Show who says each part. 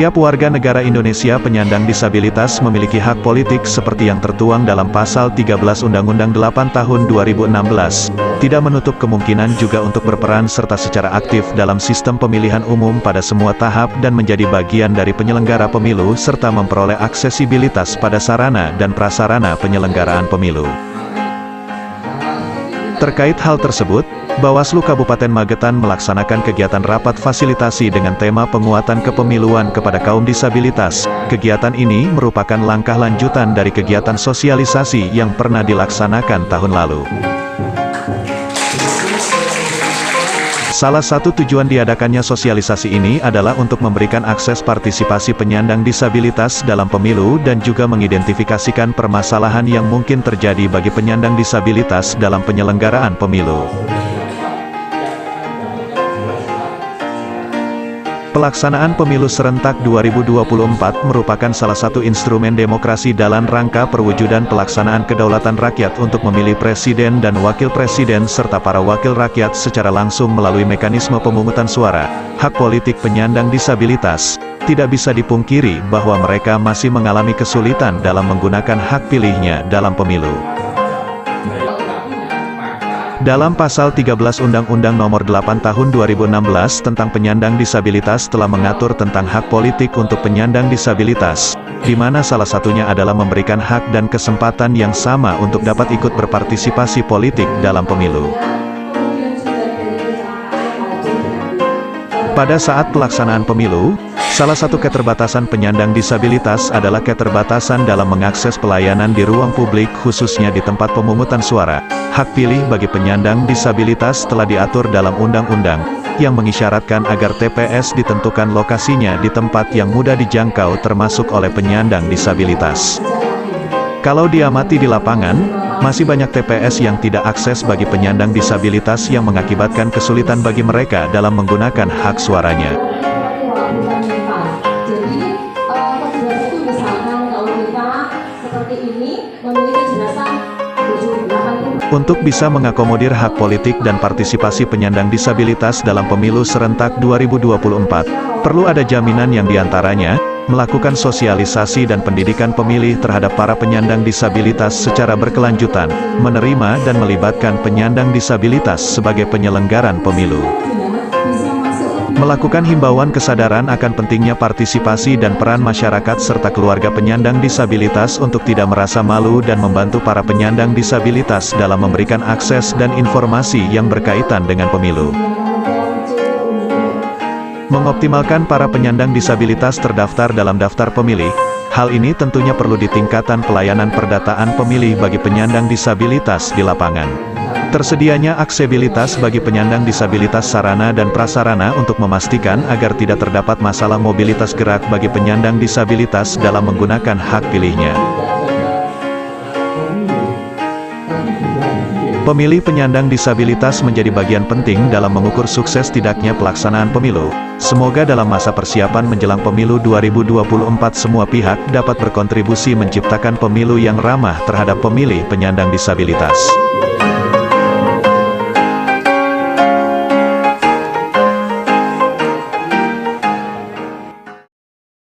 Speaker 1: Setiap warga negara Indonesia penyandang disabilitas memiliki hak politik seperti yang tertuang dalam Pasal 13 Undang-Undang 8 Tahun 2016. Tidak menutup kemungkinan juga untuk berperan serta secara aktif dalam sistem pemilihan umum pada semua tahap dan menjadi bagian dari penyelenggara pemilu serta memperoleh aksesibilitas pada sarana dan prasarana penyelenggaraan pemilu. Terkait hal tersebut, Bawaslu Kabupaten Magetan melaksanakan kegiatan rapat fasilitasi dengan tema penguatan kepemiluan kepada kaum disabilitas. Kegiatan ini merupakan langkah lanjutan dari kegiatan sosialisasi yang pernah dilaksanakan tahun lalu. Salah satu tujuan diadakannya sosialisasi ini adalah untuk memberikan akses partisipasi penyandang disabilitas dalam pemilu dan juga mengidentifikasikan permasalahan yang mungkin terjadi bagi penyandang disabilitas dalam penyelenggaraan pemilu. Pelaksanaan pemilu serentak 2024 merupakan salah satu instrumen demokrasi dalam rangka perwujudan pelaksanaan kedaulatan rakyat untuk memilih presiden dan wakil presiden serta para wakil rakyat secara langsung melalui mekanisme pemungutan suara. Hak politik penyandang disabilitas tidak bisa dipungkiri bahwa mereka masih mengalami kesulitan dalam menggunakan hak pilihnya dalam pemilu. Dalam Pasal 13 Undang-Undang Nomor 8 Tahun 2016 tentang penyandang disabilitas telah mengatur tentang hak politik untuk penyandang disabilitas, di mana salah satunya adalah memberikan hak dan kesempatan yang sama untuk dapat ikut berpartisipasi politik dalam pemilu. Pada saat pelaksanaan pemilu, salah satu keterbatasan penyandang disabilitas adalah keterbatasan dalam mengakses pelayanan di ruang publik khususnya di tempat pemungutan suara. Hak pilih bagi penyandang disabilitas telah diatur dalam undang-undang, yang mengisyaratkan agar TPS ditentukan lokasinya di tempat yang mudah dijangkau termasuk oleh penyandang disabilitas. Kalau diamati di lapangan, masih banyak TPS yang tidak akses bagi penyandang disabilitas yang mengakibatkan kesulitan bagi mereka dalam menggunakan hak suaranya. Untuk bisa mengakomodir hak politik dan partisipasi penyandang disabilitas dalam pemilu serentak 2024, perlu ada jaminan yang diantaranya, melakukan sosialisasi dan pendidikan pemilih terhadap para penyandang disabilitas secara berkelanjutan, menerima dan melibatkan penyandang disabilitas sebagai penyelenggaran pemilu. Melakukan himbauan kesadaran akan pentingnya partisipasi dan peran masyarakat serta keluarga penyandang disabilitas untuk tidak merasa malu dan membantu para penyandang disabilitas dalam memberikan akses dan informasi yang berkaitan dengan pemilu. Mengoptimalkan para penyandang disabilitas terdaftar dalam daftar pemilih, hal ini tentunya perlu ditingkatkan pelayanan perdataan pemilih bagi penyandang disabilitas di lapangan. Tersedianya aksesibilitas bagi penyandang disabilitas sarana dan prasarana untuk memastikan agar tidak terdapat masalah mobilitas gerak bagi penyandang disabilitas dalam menggunakan hak pilihnya. Pemilih penyandang disabilitas menjadi bagian penting dalam mengukur sukses tidaknya pelaksanaan pemilu. Semoga dalam masa persiapan menjelang pemilu 2024 semua pihak dapat berkontribusi menciptakan pemilu yang ramah terhadap pemilih penyandang disabilitas.